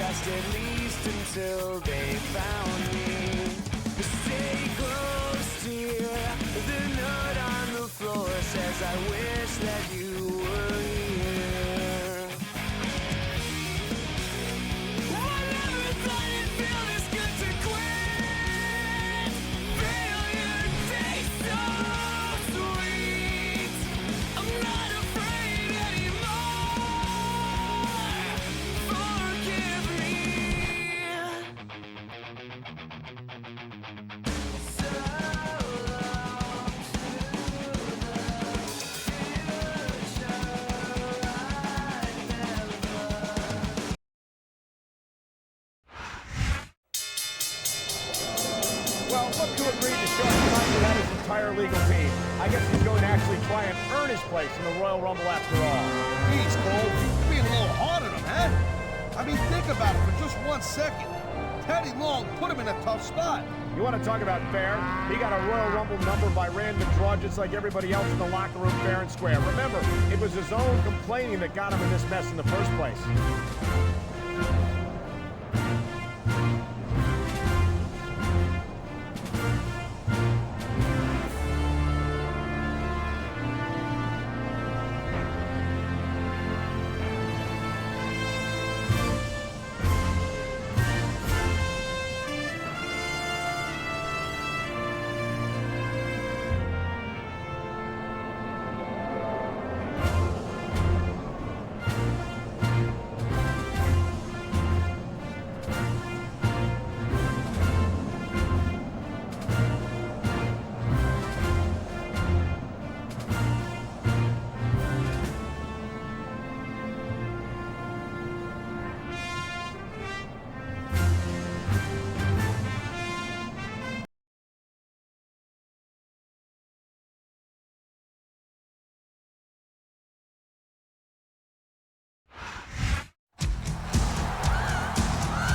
last at least until they found me. Stay close, dear. The note on the floor says I wish that you were here. I never thought it'd feel this good to quit. Failure tastes so sweet. I'm not afraid anymore. Forgive me. So long to the future I never. Well, look who agreed to show up tonight without his entire legal team. I guess he's going to actually try and earn his place in the Royal Rumble after all. Geez, Cole, you're being a little hard on him, huh? I mean, think about it for just 1 second. Teddy Long put him in a tough spot. You want to talk about fair? He got a Royal Rumble number by random draw just like everybody else in the locker room fair and square. Remember, it was his own complaining that got him in this mess in the first place.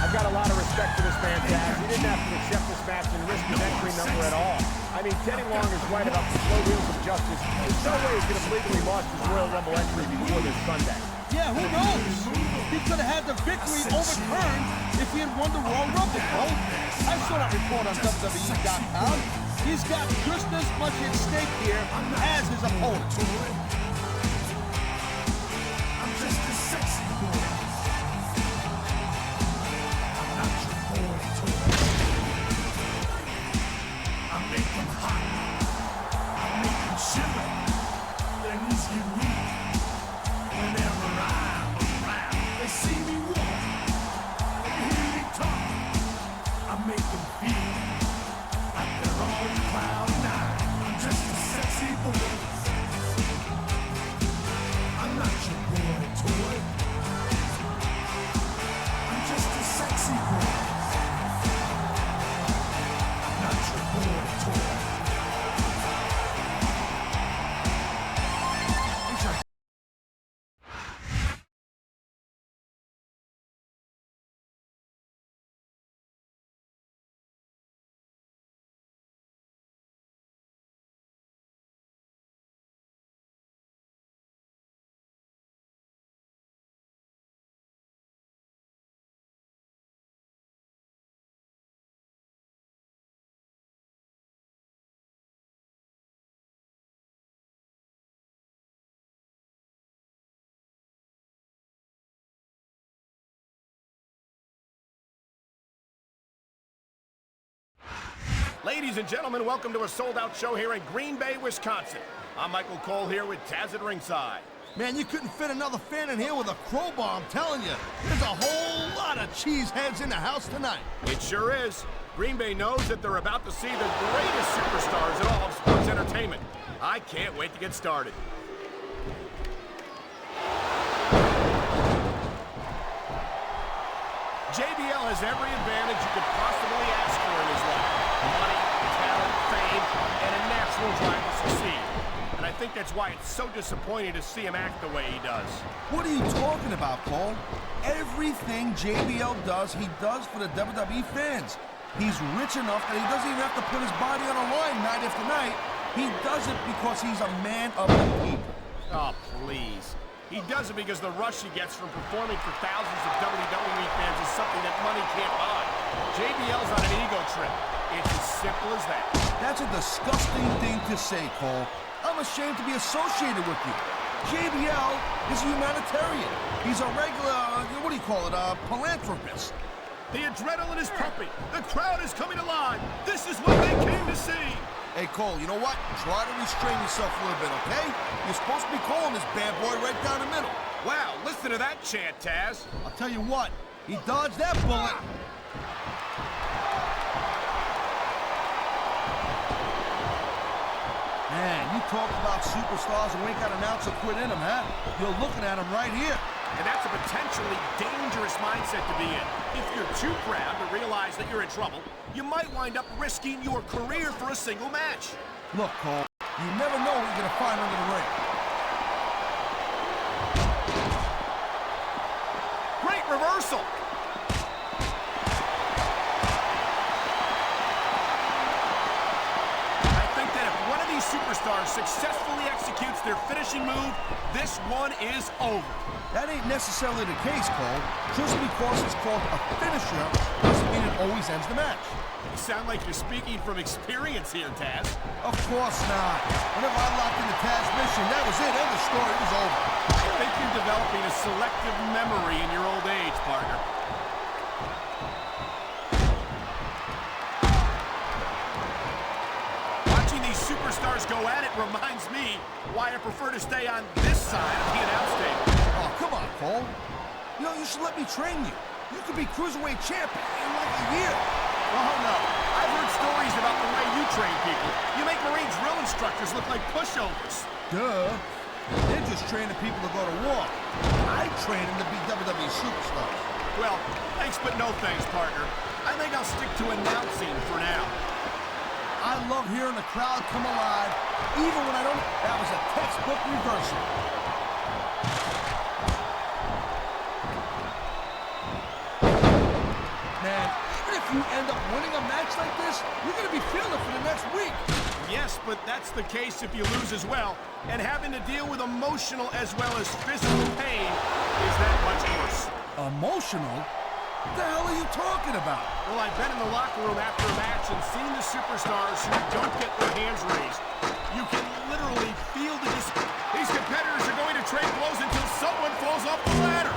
I've got a lot of respect for this man, Taz. He didn't have to accept this match and risk his entry number at all. I mean, Teddy Long is right about the slow wheels of justice. There's no way he could have legally lost his Royal Rumble entry before this Sunday. Yeah, who knows? He could have had the victory overturned if he had won the Royal Rumble, bro. I saw that report on WWE.com. He's got just as much at stake here as his opponent. I'm just a sexy boy. I'm not your boy toy. I make them hot. I make them shiver. Their knees get weak. Whenever I'm around, they see me walk. They hear me talk. I make them feel like they're on cloud nine. I'm just a sexy boy. I'm not your boy toy. I'm just a sexy boy. I'm not your boy toy. Ladies and gentlemen, welcome to a sold-out show here in Green Bay, Wisconsin. I'm Michael Cole here with Taz at ringside. Man, you couldn't fit another fan in here with a crowbar, I'm telling you. There's a whole lot of cheeseheads in the house tonight. It sure is. Green Bay knows that they're about to see the greatest superstars in all of sports entertainment. I can't wait to get started. JBL has every advantage you could possibly ask for in his life. Money, talent, fame, and a natural drive to succeed. And I think that's why it's so disappointing to see him act the way he does. What are you talking about, Cole? Everything JBL does, he does for the WWE fans. He's rich enough that he doesn't even have to put his body on the line night after night. He does it because he's a man of the people. Oh, please. He does it because the rush he gets from performing for thousands of WWE fans is something that money can't buy. JBL's on an ego trip. It's as simple as that. That's a disgusting thing to say, Cole. I'm ashamed to be associated with you. JBL is a humanitarian. He's a regular, what do you call it, a philanthropist. The adrenaline is pumping. The crowd is coming alive. This is what they came to see. Hey, Cole, you know what? Try to restrain yourself a little bit, okay? You're supposed to be calling this bad boy right down the middle. Wow, listen to that chant, Taz. I'll tell you what, he dodged that bullet. Man, you talk about superstars who ain't got an ounce of quit in them, huh? You're looking at them right here. And that's a potentially dangerous mindset to be in. If you're too proud to realize that you're in trouble, you might wind up risking your career for a single match. Look, Cole, you never know what you're gonna find under the ring. Great reversal. I think that if one of these superstars successfully executes their finishing move, this one is over. That ain't necessarily the case, Cole. Just because it's called a finisher doesn't mean it always ends the match. You sound like you're speaking from experience here, Taz. Of course not. Whenever I locked into Taz's mission, that was it. End of story. It was over. I think you're developing a selective memory in your old age, partner. Watching these superstars go at it reminds me why I prefer to stay on this side of the announce table. Oh, come on, Cole. You know, you should let me train you. You could be cruiserweight champion in like a year. Oh, no. I've heard stories about the way you train people. You make Marine drill instructors look like pushovers. Duh. They're just training people to go to war. I train them to be WWE superstars. Well, thanks but no thanks, partner. I think I'll stick to announcing for now. I love hearing the crowd come alive, even when I don't. That was a textbook reversal. Man, even if you end up winning a match like this, you're going to be feeling it for the next week. Yes, but that's the case if you lose as well. And having to deal with emotional as well as physical pain is that much worse. Emotional? What the hell are you talking about? Well, I've been in the locker room after a match and seen the superstars who don't get their hands raised. You can literally feel the These competitors are going to trade blows until someone falls off the ladder.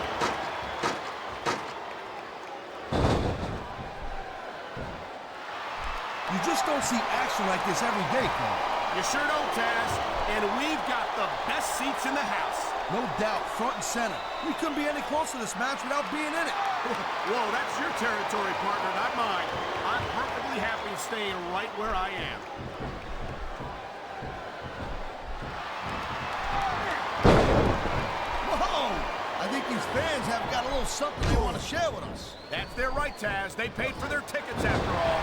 You just don't see action like this every day, Cole. You sure don't, Taz. And we've got the best seats in the house. No doubt, front and center. We couldn't be any closer to this match without being in it. Whoa, that's your territory, partner, not mine. I'm perfectly happy staying right where I am. Whoa! I think these fans have got a little something they want to share with us. That's their right, Taz. They paid for their tickets after all.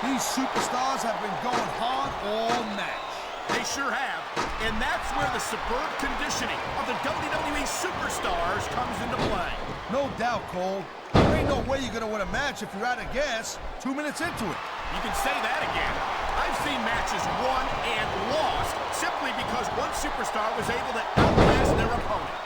These superstars have been going hard all match. They sure have. And that's where the superb conditioning of the WWE superstars comes into play. No doubt, Cole. There ain't no way you're going to win a match if you're out of gas 2 minutes into it. You can say that again. I've seen matches won and lost simply because one superstar was able to outlast their opponent.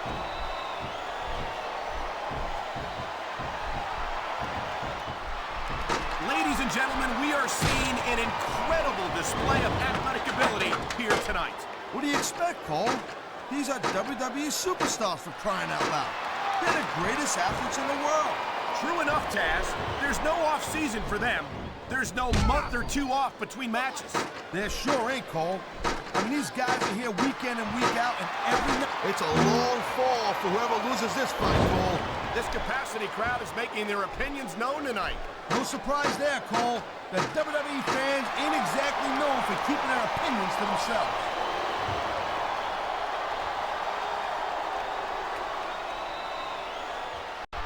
Ladies and gentlemen, we are seeing an incredible display of athletic ability here tonight. What do you expect, Cole? These are WWE superstars for crying out loud. They're the greatest athletes in the world. True enough, Taz. There's no off-season for them. There's no month or two off between matches. There sure ain't, Cole. I mean, these guys are here week in and week out, and every night. It's a long fall for whoever loses this fight, Cole. This capacity crowd is making their opinions known tonight. No surprise there, Cole. The WWE fans ain't exactly known for keeping their opinions to themselves.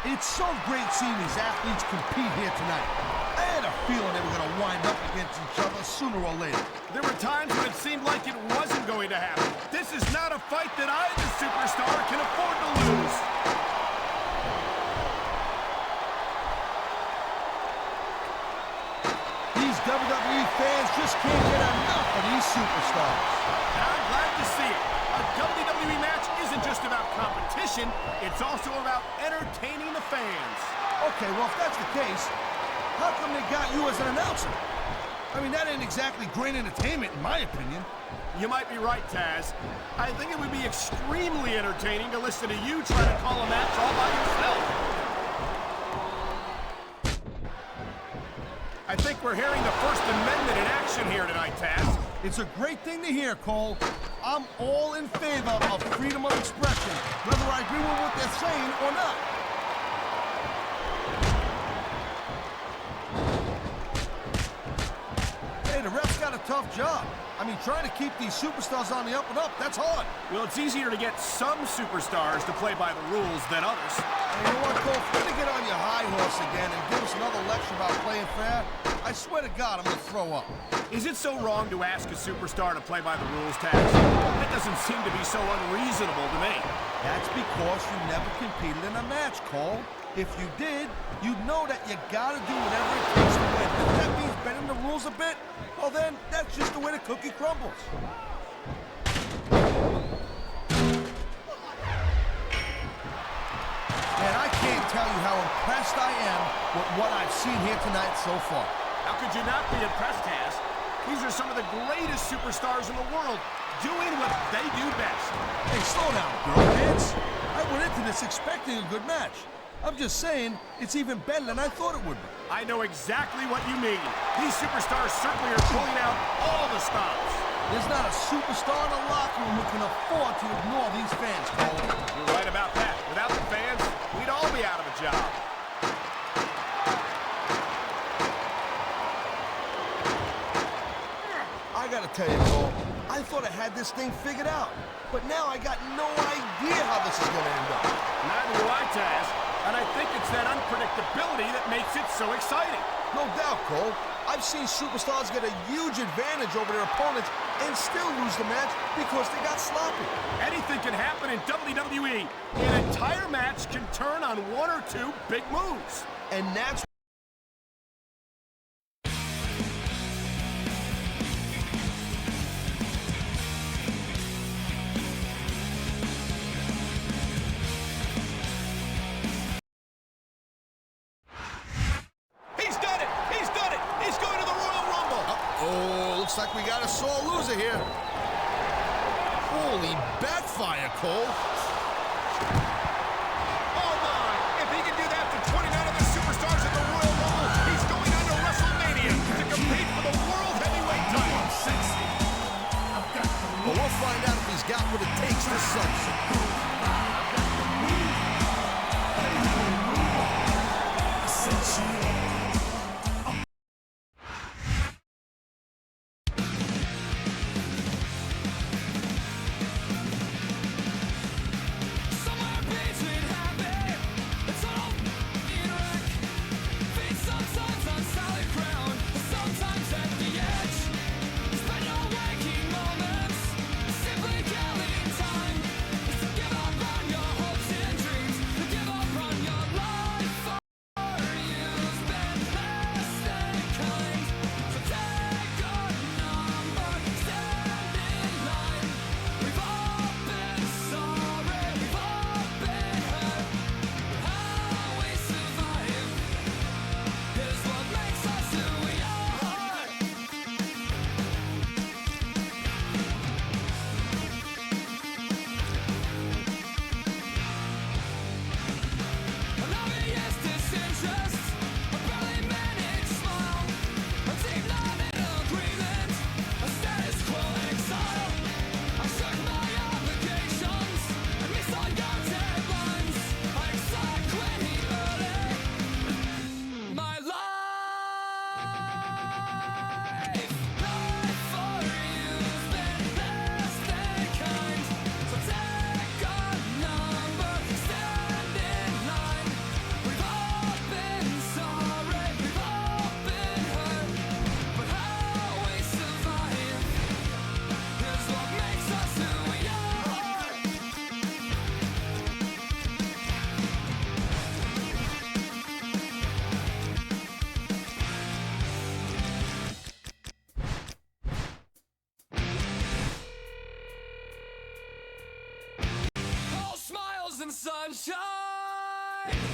It's so great seeing these athletes compete here tonight. I had a feeling they were going to wind up against each other sooner or later. There were times when it seemed like it wasn't going to happen. This is not a fight that either superstar can afford to lose. These WWE fans just can't get enough of these superstars. I'm glad to see it. A WWE match isn't just about competition, it's also about entertaining the fans. Okay, well, if that's the case, how come they got you as an announcer? I mean, that ain't exactly great entertainment, in my opinion. You might be right, Taz. I think it would be extremely entertaining to listen to you try to call a match all by yourself. I think we're hearing the First Amendment in action here tonight, Taz. It's a great thing to hear, Cole. I'm all in favor of freedom of expression, whether I agree with what they're saying or not. Hey, the ref's got a tough job. I mean, trying to keep these superstars on the up and up, that's hard. Well, it's easier to get some superstars to play by the rules than others. And you know what, Cole? If you're gonna get on your high horse again and give us another lecture about playing fair, I swear to God, I'm gonna throw up. Is it so wrong to ask a superstar to play by the rules, Taz? That doesn't seem to be so unreasonable to me. That's because you never competed in a match, Cole. If you did, you'd know that you gotta do whatever it takes to win. If that means bending the rules a bit, well then, that's just the way the cookie crumbles. And I can't tell you how impressed I am with what I've seen here tonight so far. How could you not be impressed, Taz? These are some of the greatest superstars in the world, doing what they do best. Hey, slow down, girl pants. I went into this expecting a good match. I'm just saying, it's even better than I thought it would be. I know exactly what you mean. These superstars certainly are pulling out all the stops. There's not a superstar in the locker room who can afford to ignore these fans, Cole. You're right about that. Without the fans, we'd all be out of a job. I gotta tell you, Cole, I thought I had this thing figured out. But now I got no idea how this is gonna end up. Neither do I, Taz. And I think it's that unpredictability that makes it so exciting. No doubt, Cole. I've seen superstars get a huge advantage over their opponents and still lose the match because they got sloppy. Anything can happen in WWE. An entire match can turn on one or two big moves. And that's looks like we got a sore loser here. Holy backfire, Cole. Oh my! If he can do that to 29 other superstars in the Royal Rumble, he's going on to Wrestlemania to compete for the World Heavyweight title. Well, we'll find out if he's got what it takes this Sunday. and sunshine.